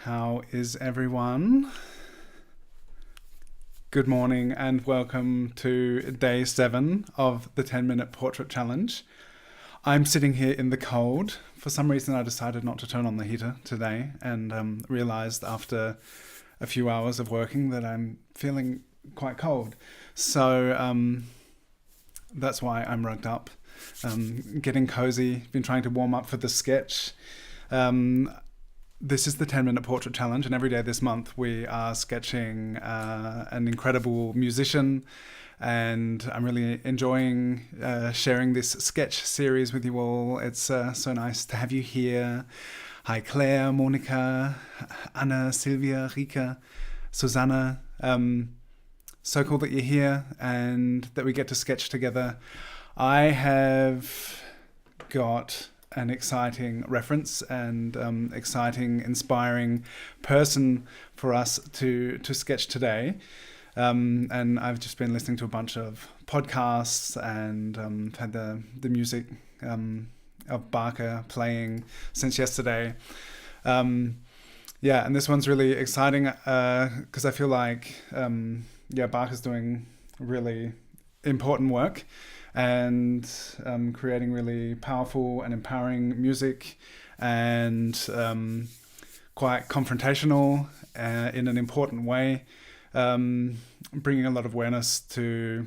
How is everyone? Good morning and welcome to day 7 of the 10-minute portrait challenge. I'm sitting here in the cold. For some reason I decided not to turn on the heater today and realized after a few hours of working that I'm feeling quite cold. So that's why I'm rugged up, getting cozy, been trying to warm up for the sketch. This is the 10-minute portrait challenge, and every day this month we are sketching an incredible musician, and I'm really enjoying sharing this sketch series with you all. It's so nice to have you here. Hi Claire, Monica, Anna, Sylvia, Rika, Susanna. So cool that you're here and that we get to sketch together. I have got an exciting reference and exciting, inspiring person for us to sketch today. And I've just been listening to a bunch of podcasts and had the music of BARKAA playing since yesterday. And this one's really exciting because I feel like BARKAA's doing really important work and creating really powerful and empowering music and quite confrontational in an important way, bringing a lot of awareness to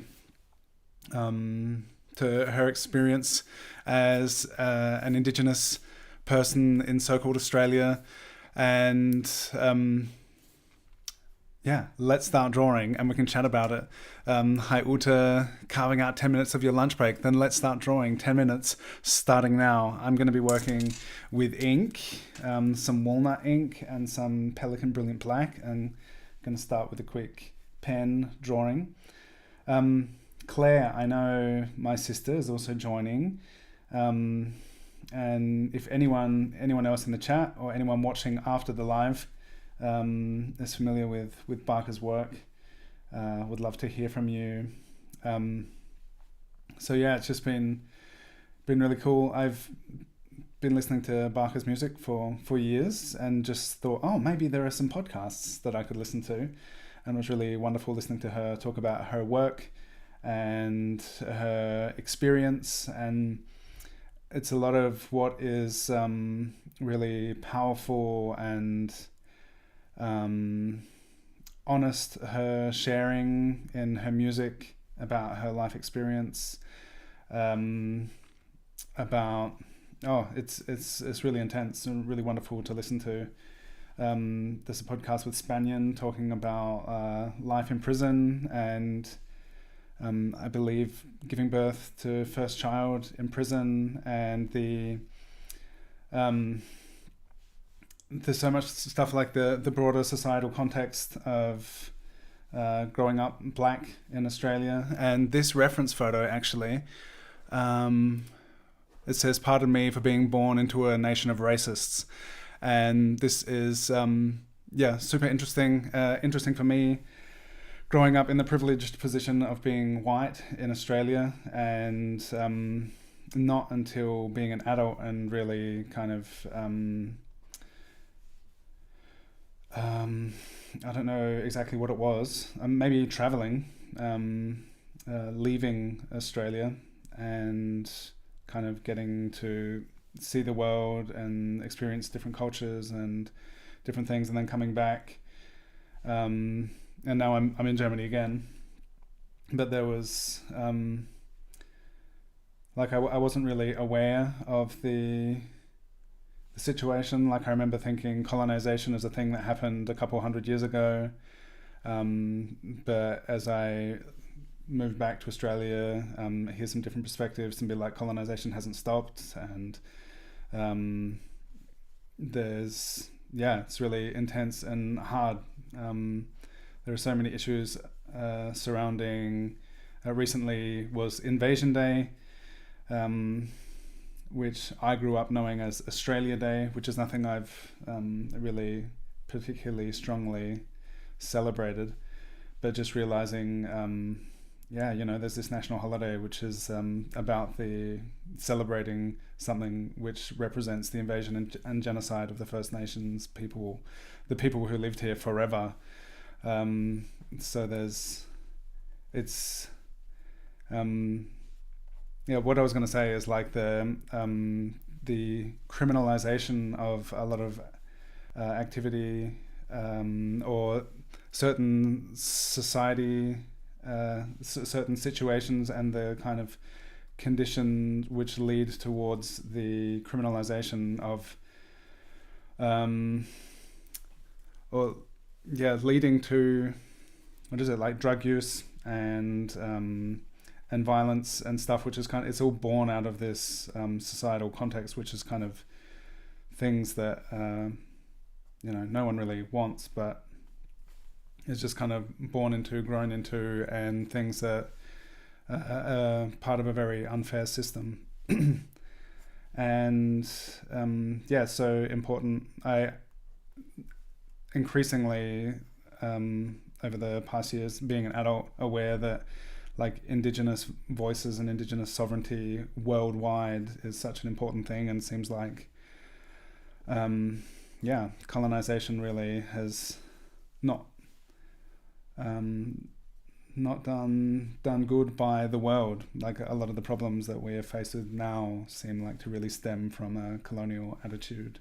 her experience as an Indigenous person in so-called Australia. And let's start drawing and we can chat about it. Hi Uta, carving out 10 minutes of your lunch break, then let's start drawing. 10 minutes starting now. I'm going to be working with ink, some walnut ink and some Pelican Brilliant Black, and I'm going to start with a quick pen drawing. Claire, I know my sister is also joining, and if anyone else in the chat or anyone watching after the live is familiar with BARKAA's work, would love to hear from you. It's just been really cool. I've been listening to BARKAA's music for years and just thought, maybe there are some podcasts that I could listen to, and it was really wonderful listening to her talk about her work and her experience. And it's a lot of what is really powerful and honest, her sharing in her music about her life experience, it's really intense and really wonderful to listen to. There's a podcast with Spanian talking about life in prison and I believe giving birth to first child in prison, and there's so much stuff like the broader societal context of growing up black in Australia. And this reference photo actually, it says, "Pardon me for being born into a nation of racists." And this is super interesting for me, growing up in the privileged position of being white in Australia, and not until being an adult and really kind of I don't know exactly what it was. Maybe traveling, leaving Australia and kind of getting to see the world and experience different cultures and different things, and then coming back. And now I'm in Germany again. But there was I wasn't really aware of the situation. Like, I remember thinking colonization is a thing that happened a couple hundred years ago, but as I moved back to Australia, hear some different perspectives and be like, colonization hasn't stopped, and it's really intense and hard. There are so many issues surrounding recently was Invasion Day, which I grew up knowing as Australia Day, which is nothing I've really particularly strongly celebrated, but just realizing yeah, there's this national holiday which is about the celebrating something which represents the invasion and genocide of the First Nations people, the people who lived here forever. So it's yeah. What I was going to say is like the criminalization of a lot of activity, or certain society, certain situations, and the kind of conditions which lead towards the criminalization of, or yeah, leading to, what is it, like drug use and violence and stuff, which is kind of, it's all born out of this societal context, which is kind of things that no one really wants, but it's just kind of born into, grown into, and things that are part of a very unfair system. And yeah, so important. I increasingly over the past years, being an adult, aware that like Indigenous voices and Indigenous sovereignty worldwide is such an important thing, and seems like colonization really has not done good by the world. Like a lot of the problems that we are faced with now seem like to really stem from a colonial attitude,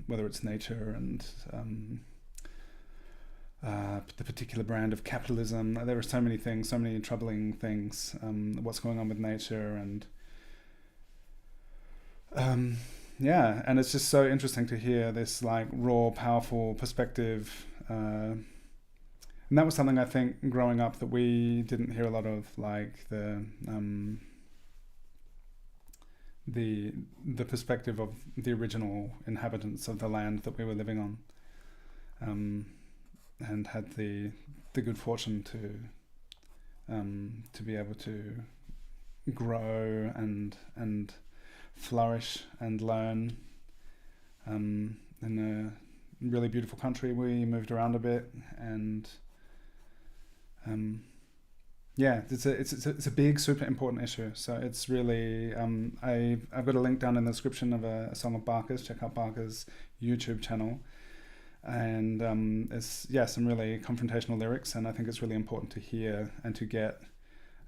whether it's nature and the particular brand of capitalism. There are so many things, so many troubling things, what's going on with nature, and and it's just so interesting to hear this like raw, powerful perspective. And that was something I think growing up that we didn't hear a lot of, like the perspective of the original inhabitants of the land that we were living on, and had the good fortune to be able to grow and flourish and learn in a really beautiful country. We moved around a bit, and it's a big, super important issue. So it's really I've got a link down in the description of a song of BARKAA's. Check out BARKAA's YouTube channel, and it's some really confrontational lyrics, and I think it's really important to hear and to get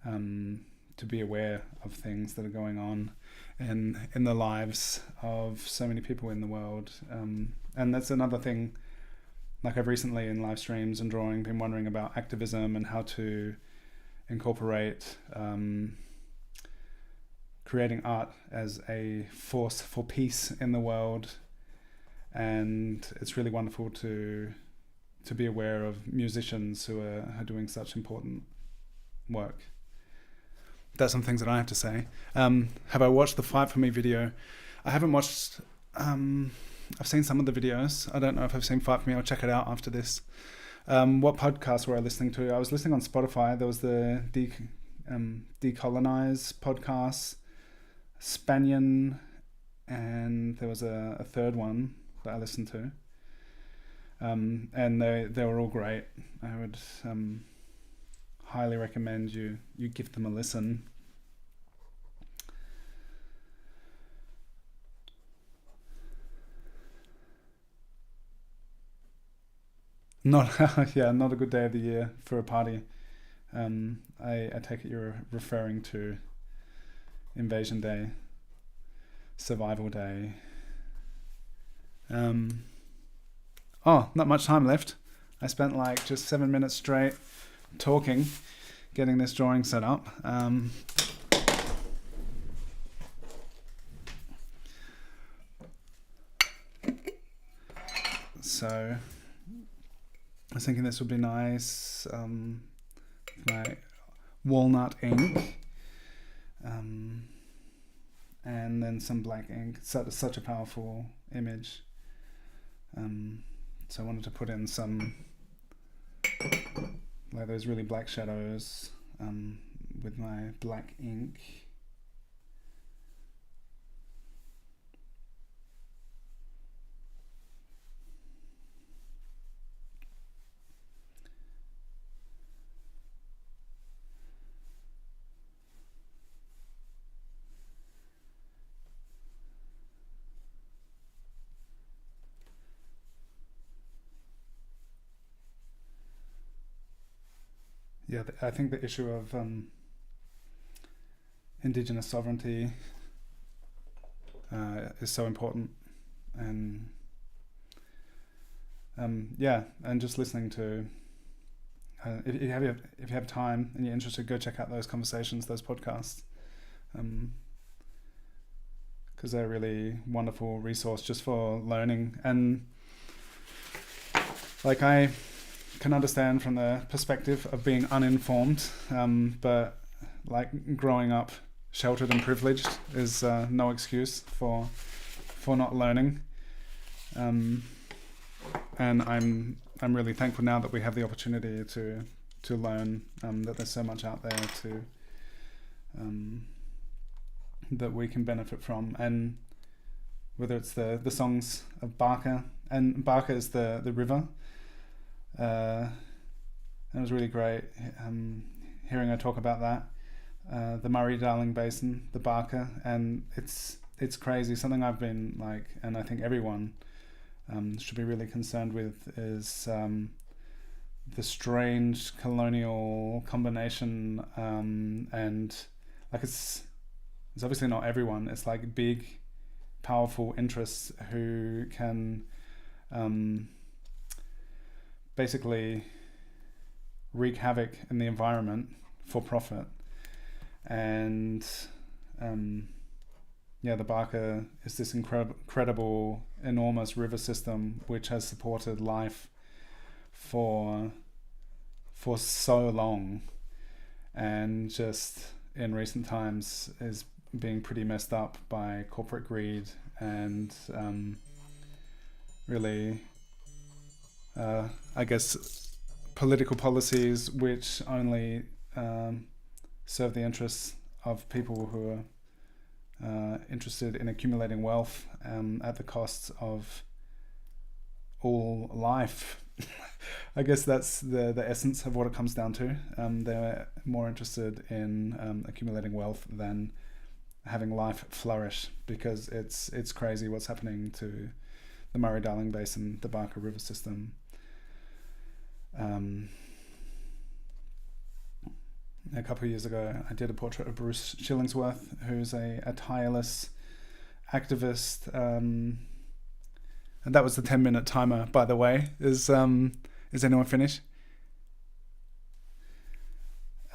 to be aware of things that are going on in the lives of so many people in the world, and that's another thing. Like I've recently in live streams and drawing been wondering about activism and how to incorporate creating art as a force for peace in the world. And it's really wonderful to be aware of musicians who are doing such important work. That's some things that I have to say. Have I watched the Fight For Me video? I haven't watched... I've seen some of the videos. I don't know if I've seen Fight For Me. I'll check it out after this. What podcast were I listening to? I was listening on Spotify. There was the Decolonize podcast, Spanian, and there was a third one that I listened to. And they were all great. I would highly recommend you give them a listen. Not a good day of the year for a party. I take it you're referring to Invasion Day, Survival Day. Not much time left. I spent like just 7 minutes straight talking, getting this drawing set up. So I was thinking this would be nice. My walnut ink, and then some black ink. Such a powerful image. So I wanted to put in some like those really black shadows with my black ink. I think the issue of Indigenous sovereignty is so important, and and just listening to if you have time and you're interested, go check out those conversations, those podcasts, because they're a really wonderful resource just for learning. And like, I can understand from the perspective of being uninformed, but like growing up sheltered and privileged is no excuse for not learning. And I'm really thankful now that we have the opportunity to learn, that there's so much out there to that we can benefit from. And whether it's the songs of BARKAA, and BARKAA is the river, and it was really great hearing her talk about that, the Murray-Darling Basin, the BARKAA, and it's crazy. Something I've been like, and I think everyone should be really concerned with, is the strange colonial combination, and like it's obviously not everyone. It's like big, powerful interests who can basically wreak havoc in the environment for profit. And the BARKAA is this incredible, enormous river system which has supported life for so long, and just in recent times is being pretty messed up by corporate greed and really I guess political policies which only serve the interests of people who are interested in accumulating wealth at the cost of all life. I guess that's the essence of what it comes down to. They're more interested in accumulating wealth than having life flourish, because it's crazy what's happening to the Murray-Darling Basin, the BARKAA river system. A couple of years ago, I did a portrait of Bruce Shillingsworth, who's a tireless activist. And that was the 10-minute timer, by the way. Is anyone finished?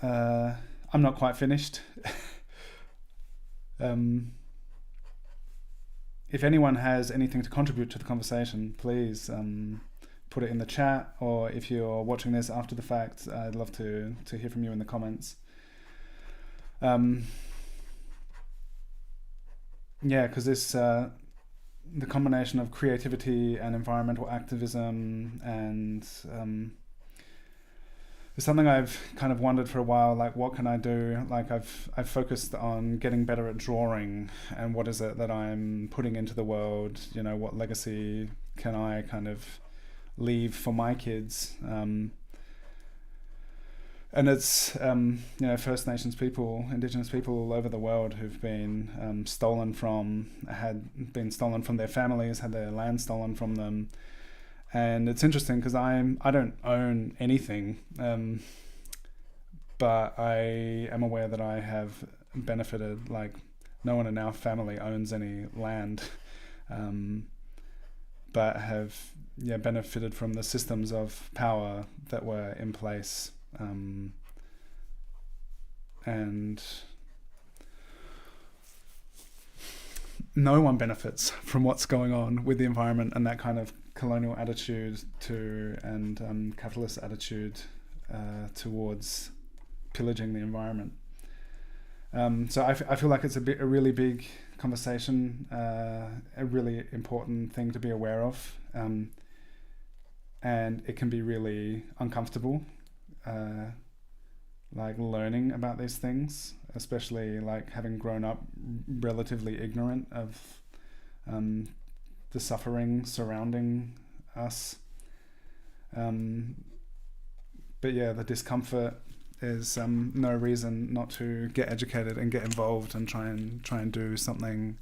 I'm not quite finished. If anyone has anything to contribute to the conversation, please put it in the chat, or if you're watching this after the fact, I'd love to hear from you in the comments. Because this the combination of creativity and environmental activism and it's something I've kind of wondered for a while, like what can I do? Like I've focused on getting better at drawing, and what is it that I'm putting into the world, what legacy can I kind of leave for my kids, and it's First Nations people, Indigenous people all over the world who've been stolen from their families, had their land stolen from them. And it's interesting because I don't own anything, but I am aware that I have benefited. Like, no one in our family owns any land, but have benefited from the systems of power that were in place, and no one benefits from what's going on with the environment and that kind of colonial attitude and capitalist attitude towards pillaging the environment. So I feel like it's a really big conversation, a really important thing to be aware of, and it can be really uncomfortable, like learning about these things, especially like having grown up relatively ignorant of the suffering surrounding us. But the discomfort is no reason not to get educated and get involved and try and do something.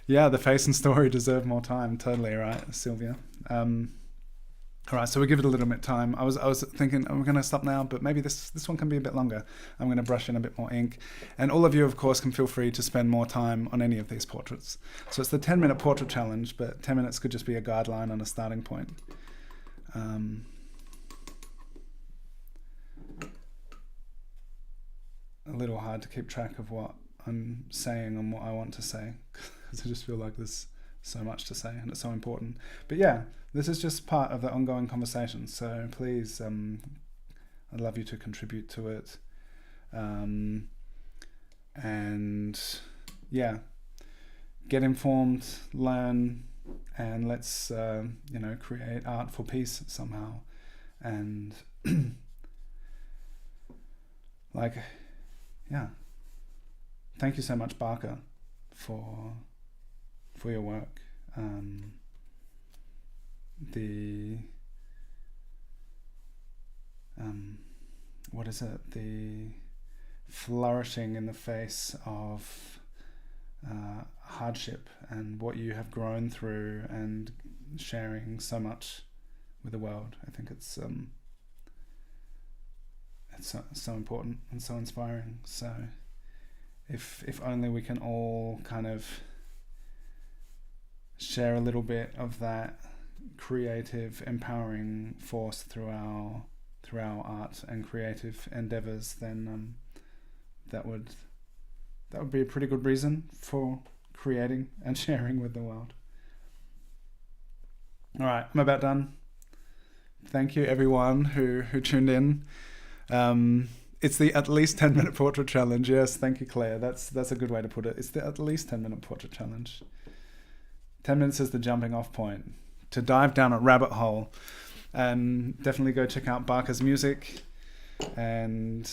The face and story deserve more time. Totally right, Sylvia. All right, so we give it a little bit of time. I was thinking, we're going to stop now, but maybe this one can be a bit longer. I'm going to brush in a bit more ink. And all of you, of course, can feel free to spend more time on any of these portraits. So it's the 10-minute portrait challenge, but 10 minutes could just be a guideline and a starting point. A little hard to keep track of what I'm saying and what I want to say, because I just feel like there's so much to say and it's so important. But yeah, this is just part of the ongoing conversation, so please, I'd love you to contribute to it. And yeah, get informed, learn, and let's create art for peace somehow. And thank you so much, BARKAA, for your work. The flourishing in the face of hardship and what you have grown through and sharing so much with the world. I think it's so important and so inspiring. So if only we can all kind of share a little bit of that creative, empowering force through our art and creative endeavors, then that would be a pretty good reason for creating and sharing with the world. All right, I'm about done. Thank you everyone who tuned in. It's the at least 10-minute portrait challenge. Yes, thank you, Claire. That's a good way to put it. It's the at least 10-minute portrait challenge. 10 minutes is the jumping off point to dive down a rabbit hole. And definitely go check out BARKAA's music. And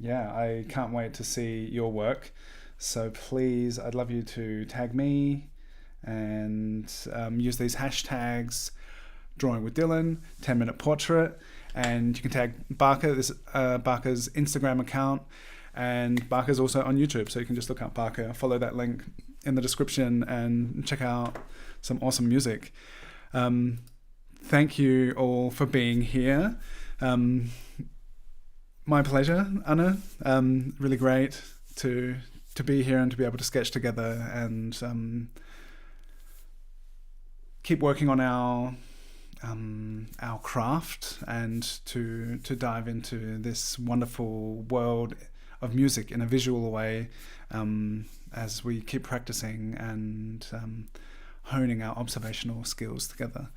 I can't wait to see your work. So please, I'd love you to tag me and use these hashtags: drawingwithdylan, 10-minute portrait, and you can tag BARKAA. This BARKAA's Instagram account, and BARKAA's also on YouTube, so you can just look up BARKAA, follow that link in the description, and check out some awesome music. Thank you all for being here. My pleasure, Anna. Really great to be here and to be able to sketch together and keep working on our craft and to dive into this wonderful world of music in a visual way as we keep practicing and honing our observational skills together.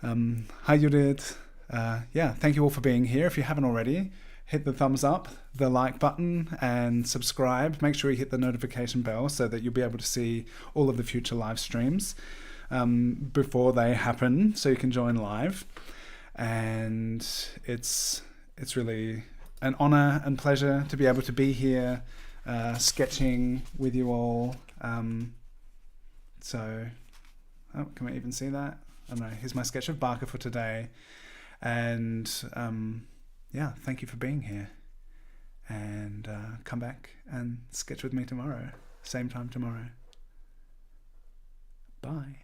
Hi Judith. Thank you all for being here. If you haven't already, hit the thumbs up, the like button, and subscribe. Make sure you hit the notification bell so that you'll be able to see all of the future live streams before they happen, so you can join live. And it's really an honor and pleasure to be able to be here sketching with you all. Can we even see that? I don't know. Here's my sketch of BARKAA for today. And thank you for being here. And come back and sketch with me tomorrow. Same time tomorrow. Bye.